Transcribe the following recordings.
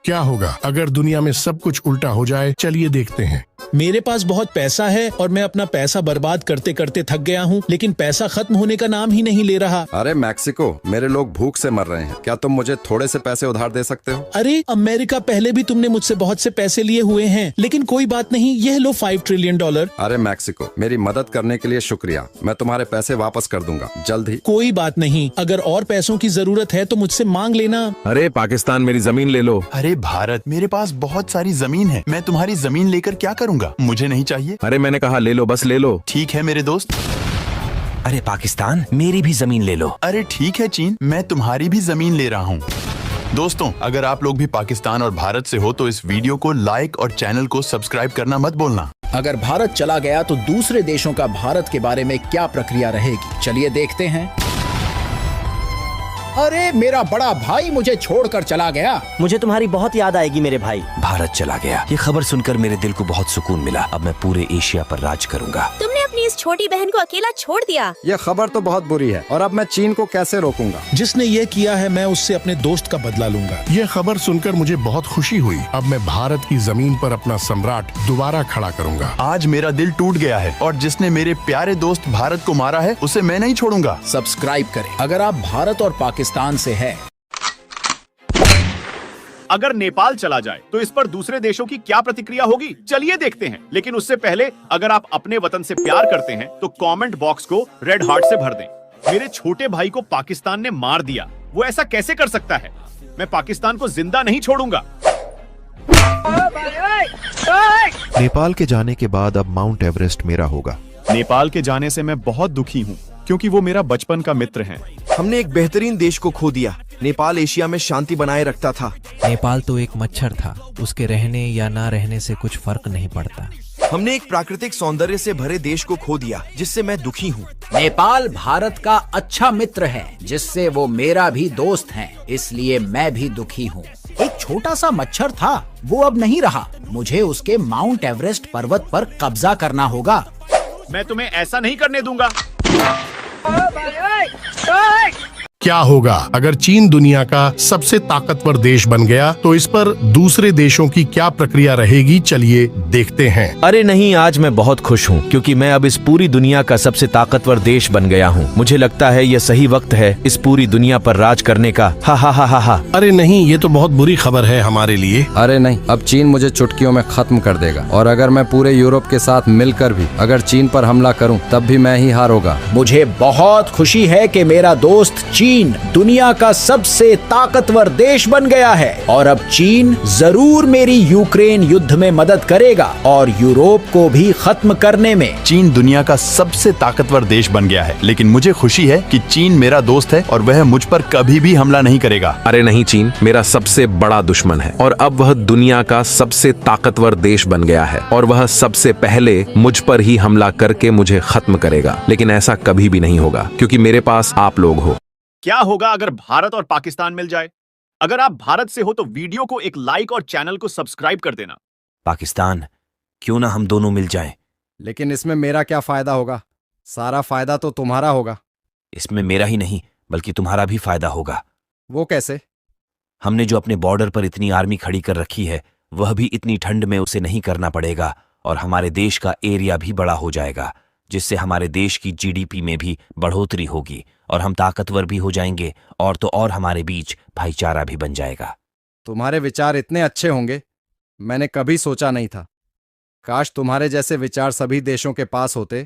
क्या होगा अगर दुनिया में सब कुछ उल्टा हो जाए? चलिए देखते हैं। मेरे पास बहुत पैसा है और मैं अपना पैसा बर्बाद करते करते थक गया हूँ, लेकिन पैसा खत्म होने का नाम ही नहीं ले रहा। अरे मैक्सिको, मेरे लोग भूख से मर रहे हैं, क्या तुम मुझे थोड़े से पैसे उधार दे सकते हो? अरे अमेरिका, पहले भी तुमने मुझसे बहुत से पैसे लिए हुए हैं, लेकिन कोई बात नहीं, यह लो $5 ट्रिलियन। अरे मैक्सिको, मेरी मदद करने के लिए शुक्रिया, मैं तुम्हारे पैसे वापस कर दूंगा जल्द ही। कोई बात नहीं, अगर और पैसों की जरूरत है तो मुझसे मांग लेना। अरे पाकिस्तान, मेरी जमीन ले लो। अरे भारत, मेरे पास बहुत सारी जमीन है, मैं तुम्हारी जमीन लेकर क्या करूँगा? मुझे नहीं चाहिए। अरे मैंने कहा ले लो, बस ले लो। ठीक है मेरे दोस्त। अरे पाकिस्तान, मेरी भी जमीन ले लो। अरे ठीक है चीन, मैं तुम्हारी भी जमीन ले रहा हूँ। दोस्तों, अगर आप लोग भी पाकिस्तान और भारत से हो तो इस वीडियो को लाइक और चैनल को सब्सक्राइब करना मत भूलना। अगर भारत चला गया तो दूसरे देशों का भारत के बारे में क्या प्रक्रिया रहेगी? चलिए देखते हैं। अरे मेरा बड़ा भाई मुझे छोड़कर चला गया। मुझे तुम्हारी बहुत याद आएगी मेरे भाई। भारत चला गया, ये खबर सुनकर मेरे दिल को बहुत सुकून मिला। अब मैं पूरे एशिया पर राज करूंगा। तुमने अपनी इस छोटी बहन को अकेला छोड़ दिया। यह खबर तो बहुत बुरी है और अब मैं चीन को कैसे रोकूंगा? जिसने ये किया है, मैं उससे अपने दोस्त का बदला लूंगा। ये खबर सुनकर मुझे बहुत खुशी हुई। अब मैं भारत की जमीन पर अपना सम्राट दोबारा खड़ा करूंगा। आज मेरा दिल टूट गया है और जिसने मेरे प्यारे दोस्त भारत को मारा है उसे मैं नहीं छोड़ूंगा। सब्सक्राइब करें अगर आप भारत और पाकिस्तान से है। अगर नेपाल चला जाए तो इस पर दूसरे देशों की क्या प्रतिक्रिया होगी? चलिए देखते हैं। लेकिन उससे पहले, अगर आप अपने वतन से प्यार करते हैं तो कमेंट बॉक्स को रेड हार्ट से भर दें। मेरे छोटे भाई को पाकिस्तान ने मार दिया, वो ऐसा कैसे कर सकता है? मैं पाकिस्तान को जिंदा नहीं छोड़ूंगा। नेपाल के जाने के बाद अब माउंट एवरेस्ट मेरा होगा। नेपाल के जाने से मैं बहुत दुखी हूँ, क्योंकि वो मेरा बचपन का मित्र है। हमने एक बेहतरीन देश को खो दिया। नेपाल एशिया में शांति बनाए रखता था। नेपाल तो एक मच्छर था, उसके रहने या ना रहने से कुछ फर्क नहीं पड़ता। हमने एक प्राकृतिक सौंदर्य से भरे देश को खो दिया, जिससे मैं दुखी हूँ। नेपाल भारत का अच्छा मित्र है, जिससे वो मेरा भी दोस्त है, इसलिए मैं भी दुखी हूँ। एक छोटा सा मच्छर था, वो अब नहीं रहा। मुझे उसके माउंट एवरेस्ट पर्वत पर कब्जा करना होगा। मैं तुम्हें ऐसा नहीं करने दूंगा। क्या होगा अगर चीन दुनिया का सबसे ताकतवर देश बन गया? तो इस पर दूसरे देशों की क्या प्रक्रिया रहेगी? चलिए देखते हैं। अरे नहीं, आज मैं बहुत खुश हूँ क्योंकि मैं अब इस पूरी दुनिया का सबसे ताकतवर देश बन गया हूँ। मुझे लगता है यह सही वक्त है इस पूरी दुनिया पर राज करने का। हा हा हा हा हा। अरे नहीं, ये तो बहुत बुरी खबर है हमारे लिए। अरे नहीं, अब चीन मुझे चुटकियों में खत्म कर देगा। और अगर मैं पूरे यूरोप के साथ मिलकर भी अगर चीन पर हमला करूँ तब भी मैं ही हारूंगा। मुझे बहुत खुशी है कि मेरा दोस्त चीन दुनिया का सबसे ताकतवर देश बन गया है और अब चीन जरूर मेरी यूक्रेन युद्ध में मदद करेगा और यूरोप को भी खत्म करने में। चीन दुनिया का सबसे ताकतवर देश बन गया है, लेकिन मुझे खुशी है कि चीन मेरा दोस्त है और वह मुझ पर कभी भी हमला नहीं करेगा। अरे नहीं, चीन मेरा सबसे बड़ा दुश्मन है और अब वह दुनिया का सबसे ताकतवर देश बन गया है और वह सबसे पहले मुझ पर ही हमला करके मुझे खत्म करेगा। लेकिन ऐसा कभी भी नहीं होगा क्योंकि मेरे पास आप लोग हो। क्या होगा अगर भारत और पाकिस्तान मिल जाए? अगर आप भारत से हो तो वीडियो को एक लाइक और चैनल को सब्सक्राइब कर देना। पाकिस्तान, क्यों ना हम दोनों मिल जाएं? लेकिन इसमें मेरा क्या फायदा होगा? सारा फायदा तो तुम्हारा होगा। इसमें मेरा ही नहीं बल्कि तुम्हारा भी फायदा होगा। वो कैसे? हमने जो अपने बॉर्डर पर इतनी आर्मी खड़ी कर रखी है, वह भी इतनी ठंड में उसे नहीं करना पड़ेगा और हमारे देश का एरिया भी बड़ा हो जाएगा, जिससे हमारे देश की जीडीपी में भी बढ़ोतरी होगी और हम ताकतवर भी हो जाएंगे और तो और हमारे बीच भाईचारा भी बन जाएगा। तुम्हारे विचार इतने अच्छे होंगे, मैंने कभी सोचा नहीं था। काश तुम्हारे जैसे विचार सभी देशों के पास होते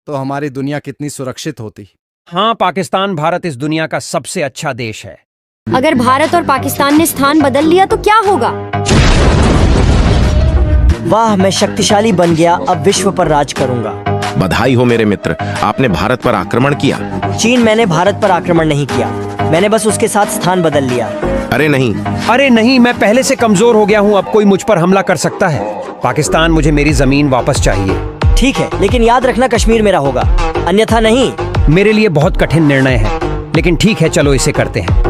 तो हमारी दुनिया कितनी सुरक्षित होती। हाँ, पाकिस्तान भारत इस दुनिया का सबसे अच्छा देश है। अगर भारत और पाकिस्तान ने स्थान बदल लिया तो क्या होगा? वाह, मैं शक्तिशाली बन गया, अब विश्व पर राज करूंगा। बधाई हो मेरे मित्र, आपने भारत पर आक्रमण किया। चीन, मैंने भारत पर आक्रमण नहीं किया, मैंने बस उसके साथ स्थान बदल लिया। अरे नहीं, अरे नहीं, मैं पहले से कमजोर हो गया हूँ, अब कोई मुझ पर हमला कर सकता है। पाकिस्तान, मुझे मेरी जमीन वापस चाहिए। ठीक है, लेकिन याद रखना कश्मीर मेरा होगा, अन्यथा नहीं। मेरे लिए बहुत कठिन निर्णय है, लेकिन ठीक है, चलो इसे करते हैं।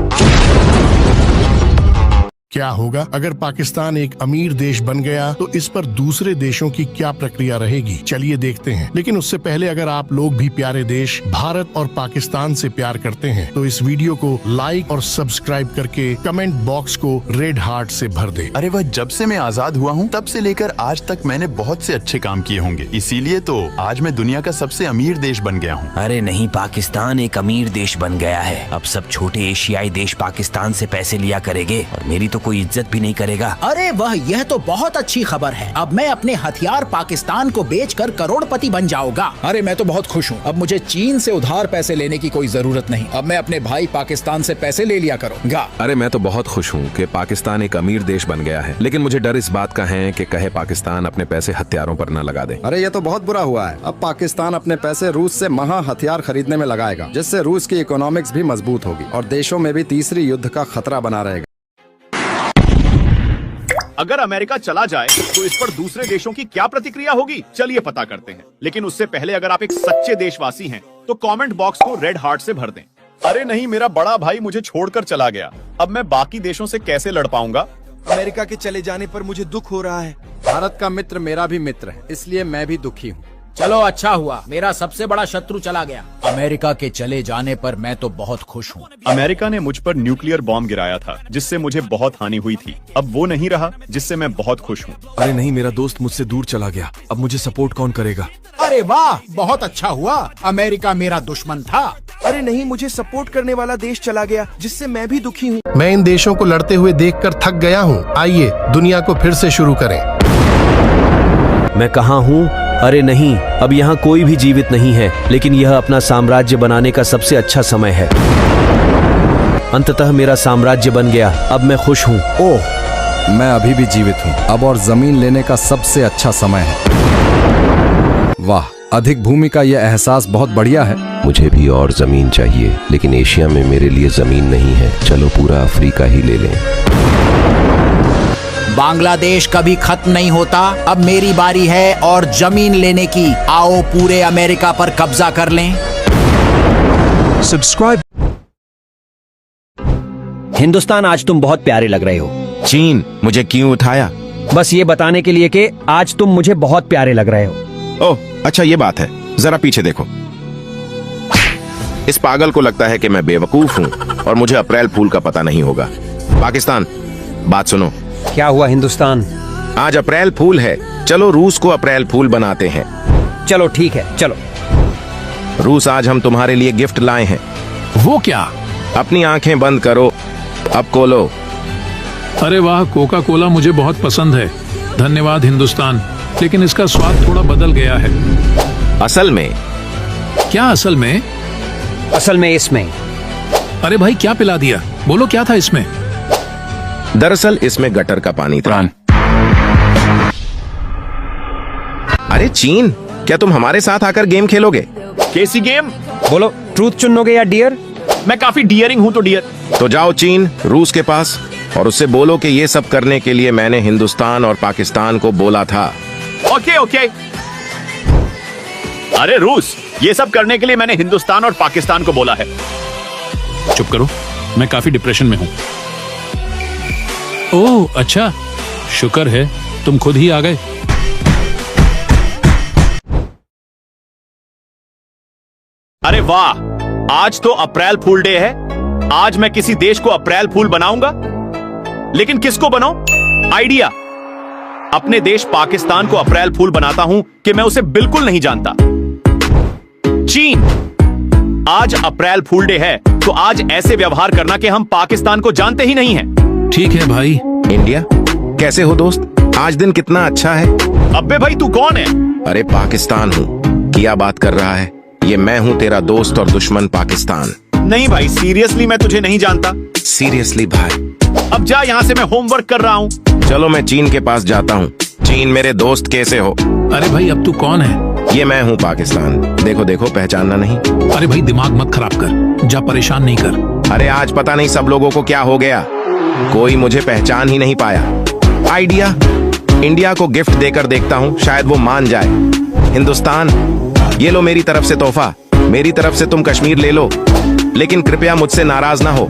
क्या होगा अगर पाकिस्तान एक अमीर देश बन गया तो इस पर दूसरे देशों की क्या प्रक्रिया रहेगी, चलिए देखते हैं। लेकिन उससे पहले अगर आप लोग भी प्यारे देश भारत और पाकिस्तान से प्यार करते हैं तो इस वीडियो को लाइक और सब्सक्राइब करके कमेंट बॉक्स को रेड हार्ट से भर दे। अरे वह जब से मैं आजाद हुआ हूँ तब से लेकर आज तक मैंने बहुत से अच्छे काम किए होंगे, इसीलिए तो आज मैं दुनिया का सबसे अमीर देश बन गया हूँ। अरे नहीं, पाकिस्तान एक अमीर देश बन गया है। अब सब छोटे एशियाई देश पाकिस्तान से पैसे लिया करेंगे और मेरी तो कोई इज्जत भी नहीं करेगा। अरे वाह, यह तो बहुत अच्छी खबर है। अब मैं अपने हथियार पाकिस्तान को बेचकर करोड़पति बन जाऊंगा। अरे मैं तो बहुत खुश हूँ। अब मुझे चीन से उधार पैसे लेने की कोई जरूरत नहीं। अब मैं अपने भाई पाकिस्तान से पैसे ले लिया करूँगा। अरे मैं तो बहुत खुश हूँ कि पाकिस्तान एक अमीर देश बन गया है, लेकिन मुझे डर इस बात का है कि कहे पाकिस्तान अपने पैसे हथियारों पर न लगा दे। अरे ये तो बहुत बुरा हुआ है। अब पाकिस्तान अपने पैसे रूस से महा हथियार खरीदने में लगाएगा, जिससे रूस की इकोनॉमिक्स भी मजबूत होगी और देशों में भी तीसरी युद्ध का खतरा बना रहेगा। अगर अमेरिका चला जाए तो इस पर दूसरे देशों की क्या प्रतिक्रिया होगी, चलिए पता करते हैं। लेकिन उससे पहले अगर आप एक सच्चे देशवासी हैं तो कमेंट बॉक्स को रेड हार्ट से भर दें। अरे नहीं, मेरा बड़ा भाई मुझे छोड़कर चला गया। अब मैं बाकी देशों से कैसे लड़ पाऊंगा? अमेरिका के चले जाने पर मुझे दुख हो रहा है। भारत का मित्र मेरा भी मित्र है, इसलिए मैं भी दुखी हूँ। चलो अच्छा हुआ, मेरा सबसे बड़ा शत्रु चला गया। अमेरिका के चले जाने पर मैं तो बहुत खुश हूँ। अमेरिका ने मुझ पर न्यूक्लियर बॉम्ब गिराया था, जिससे मुझे बहुत हानि हुई थी। अब वो नहीं रहा, जिससे मैं बहुत खुश हूँ। अरे नहीं, मेरा दोस्त मुझसे दूर चला गया। अब मुझे सपोर्ट कौन करेगा? अरे वाह, बहुत अच्छा हुआ। अमेरिका मेरा दुश्मन था। अरे नहीं, मुझे सपोर्ट करने वाला देश चला गया, जिससे मैं भी दुखी हूँ। मैं इन देशों को लड़ते हुए देखकर थक गया हूँ। आइए दुनिया को फिर से शुरू करें। मैं कहाँ हूँ? अरे नहीं, अब यहाँ कोई भी जीवित नहीं है, लेकिन यह अपना साम्राज्य बनाने का सबसे अच्छा समय है। अंततः मेरा साम्राज्य बन गया। अब मैं खुश हूँ। ओह, मैं अभी भी जीवित हूँ। अब और जमीन लेने का सबसे अच्छा समय है। वाह, अधिक भूमि का यह एहसास बहुत बढ़िया है। मुझे भी और जमीन चाहिए, लेकिन एशिया में मेरे लिए जमीन नहीं है। चलो पूरा अफ्रीका ही ले लें। बांग्लादेश कभी खत्म नहीं होता। अब मेरी बारी है और जमीन लेने की। आओ पूरे अमेरिका पर कब्जा कर लें। सब्सक्राइब। हिंदुस्तान, आज तुम बहुत प्यारे लग रहे हो। चीन, मुझे क्यों उठाया? बस ये बताने के लिए कि आज तुम मुझे बहुत प्यारे लग रहे हो। ओह अच्छा, ये बात है। जरा पीछे देखो। इस पागल को लगता है कि मैं बेवकूफ हूँ और मुझे अप्रैल फूल का पता नहीं होगा। पाकिस्तान, बात सुनो। क्या हुआ हिंदुस्तान? आज अप्रैल फूल है। चलो रूस को अप्रैल फूल बनाते हैं। चलो ठीक है, चलो। रूस, आज हम तुम्हारे लिए गिफ्ट लाए हैं। वो क्या? अपनी आंखें बंद करो, अब खोलो। अरे वाह, कोका कोला मुझे बहुत पसंद है। धन्यवाद हिंदुस्तान, लेकिन इसका स्वाद थोड़ा बदल गया है। असल में? क्या असल में? असल में इसमें। अरे भाई, क्या पिला दिया? बोलो क्या था इसमें? दरअसल इसमें गटर का पानी था। अरे चीन, क्या तुम हमारे साथ आकर गेम खेलोगे? कैसी गेम? बोलो, ट्रूथ चुनोगे या डियर? मैं काफी डियरिंग हूँ तो डियर। तो जाओ चीन, रूस के पास और उससे बोलो कि ये सब करने के लिए मैंने हिंदुस्तान और पाकिस्तान को बोला था। Okay okay. अरे रूस, ये सब करने के लिए मैंने हिंदुस्तान और पाकिस्तान को बोला है। चुप करो, मैं काफी डिप्रेशन में हूँ। ओह अच्छा, शुक्र है तुम खुद ही आ गए। अरे वाह, आज तो अप्रैल फूल डे है। आज मैं किसी देश को अप्रैल फूल बनाऊंगा। लेकिन किसको बनाऊं? आइडिया। अपने देश पाकिस्तान को अप्रैल फूल बनाता हूं कि मैं उसे बिल्कुल नहीं जानता। चीन, आज अप्रैल फूल डे है, तो आज ऐसे व्यवहार करना कि हम पाकिस्तान को जानते ही नहीं हैं। ठीक है भाई। इंडिया, कैसे हो दोस्त? आज दिन कितना अच्छा है। अब्बे भाई, तू कौन है? अरे पाकिस्तान हूँ। क्या बात कर रहा है? ये मैं हूँ, तेरा दोस्त और दुश्मन पाकिस्तान। नहीं भाई, सीरियसली मैं तुझे नहीं जानता। सीरियसली भाई? अब जा यहाँ से, मैं होमवर्क कर रहा हूँ। चलो मैं चीन के पास जाता हूँ। चीन मेरे दोस्त, कैसे हो? अरे भाई, अब तू कौन है? ये मैं हूँ पाकिस्तान। देखो देखो, पहचानना नहीं? अरे भाई, दिमाग मत खराब कर, जा परेशान नहीं कर। अरे आज पता नहीं सब लोगों को क्या हो गया, कोई मुझे पहचान ही नहीं पाया। आइडिया, इंडिया को गिफ्ट देकर देखता हूँ, शायद वो मान जाए। हिंदुस्तान, ये लो मेरी तरफ से तोहफा। मेरी तरफ से तुम कश्मीर ले लो, लेकिन कृपया मुझसे नाराज ना हो।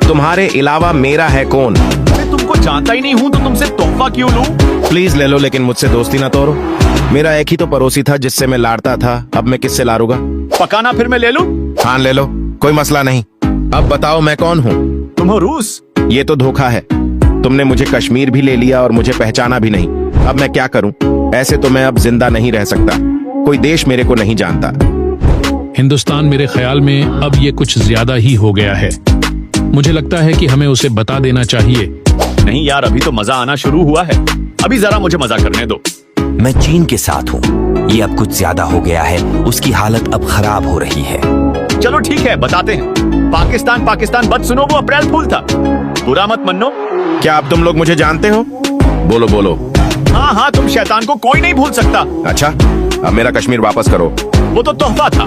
तुम्हारे अलावा मेरा है कौन? मैं तुमको जानता ही नहीं हूँ तो तुमसे तोहफा क्यों लूं? प्लीज ले लो, लेकिन मुझसे दोस्ती ना तोड़ो। मेरा एक ही तो पड़ोसी था जिससे मैं लाड़ता था, अब मैं किससे लारूंगा? पकाना फिर मैं ले लूं? हाँ ले लो, कोई मसला नहीं। अब बताओ मैं कौन हूँ? तुम हो रूस। ये तो धोखा है। तुमने मुझे कश्मीर भी ले लिया और मुझे पहचाना भी नहीं। अब मैं क्या करूं? ऐसे तो मैं अब जिंदा नहीं रह सकता। कोई देश मेरे को नहीं जानता। हिंदुस्तान मेरे ख्याल में अब ये कुछ ज्यादा ही हो गया है। मुझे लगता है कि हमें उसे बता देना चाहिए। नहीं यार, अभी तो मजा आना शुरू हुआ है। अभी जरा मुझे मजा करने दो। मैं चीन के साथ हूँ। ये अब कुछ ज्यादा हो गया है। उसकी हालत अब खराब हो रही है। चलो ठीक है, बताते हैं। पाकिस्तान पाकिस्तान मत सुनो, वो अप्रैल फूल था। बुरा मत मनो। क्या अब तुम लोग मुझे जानते हो? बोलो बोलो। हाँ हाँ, तुम शैतान को कोई नहीं भूल सकता। अच्छा, अब मेरा कश्मीर वापस करो। वो तो तोहफा था।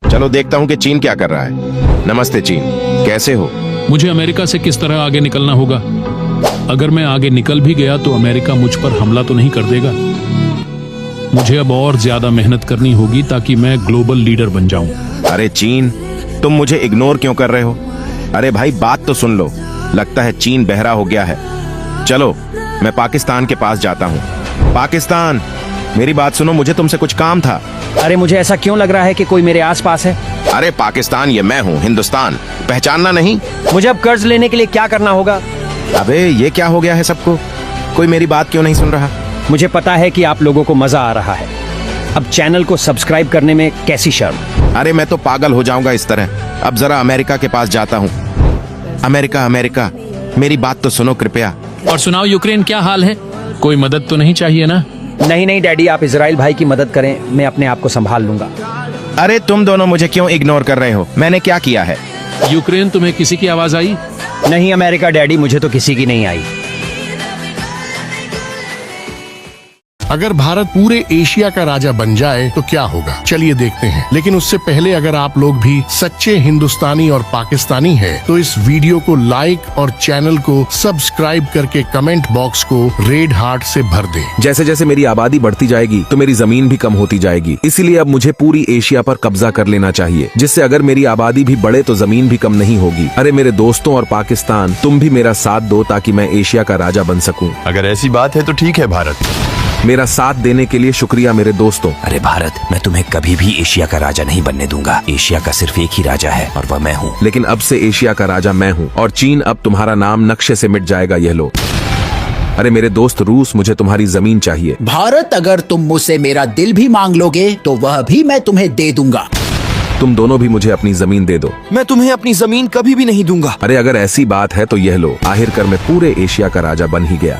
चलो देखता हूँ कि चीन क्या कर रहा है। नमस्ते चीन, कैसे हो? मुझे अमेरिका से किस तरह आगे निकलना होगा? अगर मैं आगे निकल भी गया तो अमेरिका मुझ पर हमला तो नहीं कर देगा। मुझे अब और ज्यादा मेहनत करनी होगी ताकि मैं ग्लोबल लीडर बन जाऊं। अरे चीन, तुम मुझे इग्नोर क्यों कर रहे हो? अरे भाई बात तो सुन लो। लगता है चीन बहरा हो गया है। चलो मैं पाकिस्तान के पास जाता हूँ। पाकिस्तान, मेरी बात सुनो, मुझे तुमसे कुछ काम था। अरे मुझे ऐसा क्यों लग रहा है कि कोई मेरे आसपास है? अरे पाकिस्तान, ये मैं हूँ, हिंदुस्तान। पहचानना नहीं? मुझे अब कर्ज लेने के लिए क्या करना होगा? अबे ये क्या हो गया है सबको? कोई मेरी बात क्यों नहीं सुन रहा? मुझे पता है कि आप लोगों को मजा आ रहा है। अब चैनल को सब्सक्राइब करने में कैसी शर्म। अरे मैं तो पागल हो जाऊंगा इस तरह। अब जरा अमेरिका के पास जाता हूँ। अमेरिका अमेरिका, मेरी बात तो सुनो कृपया। और सुनाओ यूक्रेन, क्या हाल है? कोई मदद तो नहीं चाहिए ना? नहीं नहीं डैडी, आप इजराइल भाई की मदद करें, मैं अपने आप को संभाल लूंगा। अरे तुम दोनों मुझे क्यों इग्नोर कर रहे हो? मैंने क्या किया है? यूक्रेन, तुम्हें किसी की आवाज आई? नहीं अमेरिका डैडी, मुझे तो किसी की नहीं आई। अगर भारत पूरे एशिया का राजा बन जाए तो क्या होगा, चलिए देखते हैं। लेकिन उससे पहले अगर आप लोग भी सच्चे हिंदुस्तानी और पाकिस्तानी हैं, तो इस वीडियो को लाइक और चैनल को सब्सक्राइब करके कमेंट बॉक्स को रेड हार्ट से भर दें। जैसे जैसे मेरी आबादी बढ़ती जाएगी तो मेरी जमीन भी कम होती जाएगी, इसीलिए अब मुझे पूरी एशिया पर कब्जा कर लेना चाहिए, जिससे अगर मेरी आबादी भी बढ़े तो जमीन भी कम नहीं होगी। अरे मेरे दोस्तों और पाकिस्तान, तुम भी मेरा साथ दो ताकि मैं एशिया का राजा बन सकूं। अगर ऐसी बात है तो ठीक है भारत। मेरा साथ देने के लिए शुक्रिया मेरे दोस्तों। अरे भारत, मैं तुम्हें कभी भी एशिया का राजा नहीं बनने दूंगा। एशिया का सिर्फ एक ही राजा है और वह मैं हूँ। लेकिन अब से एशिया का राजा मैं हूँ और चीन अब तुम्हारा नाम नक्शे से मिट जाएगा, यह लो। अरे मेरे दोस्त रूस, मुझे तुम्हारी जमीन चाहिए। भारत, अगर तुम मुझसे मेरा दिल भी मांग लोगे तो वह भी मैं तुम्हें दे दूंगा। तुम दोनों भी मुझे अपनी जमीन दे दो। मैं तुम्हें अपनी जमीन कभी भी नहीं दूंगा। अरे अगर ऐसी बात है तो यह लो। आखिरकार मैं पूरे एशिया का राजा बन ही गया।